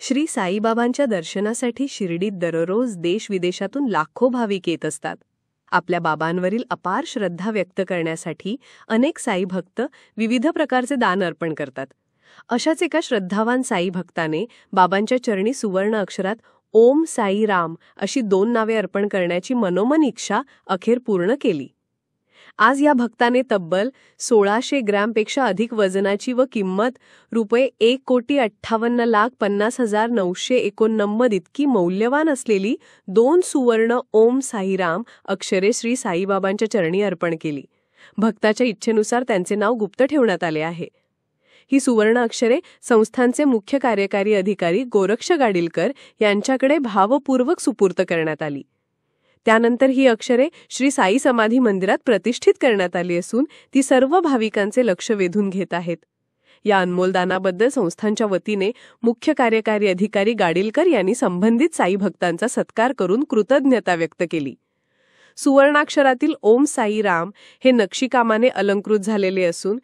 श्री साईबाबांच्या दर्शनासाठी शिर्डीत दररोज देशविदेशातून लाखो भाविक येत असतात. आपल्या बाबांवरील अपार श्रद्धा व्यक्त करण्यासाठी अनेक साई भक्त विविध प्रकारचे दान अर्पण करतात. अशाच एका श्रद्धावान साई भक्ताने बाबांच्या चरणी सुवर्ण अक्षरात ओम साई राम अशी 2 नावे अर्पण करण्याची मनोमन इच्छा अखेर पूर्ण केली. आज या भक्ताने तब्बल 1600 ग्रॅमपेक्षा अधिक वजनाची व किंमत ₹1,58,50,989 इतकी मौल्यवान असलेली 2 सुवर्ण ओम साईराम अक्षरे श्री साईबाबांच्या चरणी अर्पण केली. भक्ताच्या इच्छेनुसार त्यांचे नाव गुप्त ठेवण्यात आले आहे. ही सुवर्ण अक्षरे संस्थानचे मुख्य कार्यकारी अधिकारी गोरक्ष गाडीलकर यांच्याकडे भावपूर्वक सुपूर्त करण्यात आली. त्यानंतर ही अक्षरे श्री साई समाधी मंदिरात प्रतिष्ठित करण्यात आली असून ती सर्व भाविकांचे लक्ष वेधून घेत आहेत. या अनमोल दानाबद्दल संस्थांच्या वतीने मुख्य कार्यकारी अधिकारी गाडीलकर यांनी संबंधित साई भक्तांचा सत्कार करून कृतज्ञता व्यक्त केली. सुवर्णाक्षरातील ओम साई राम हे नक्षीकामाने अलंकृत झालेले असून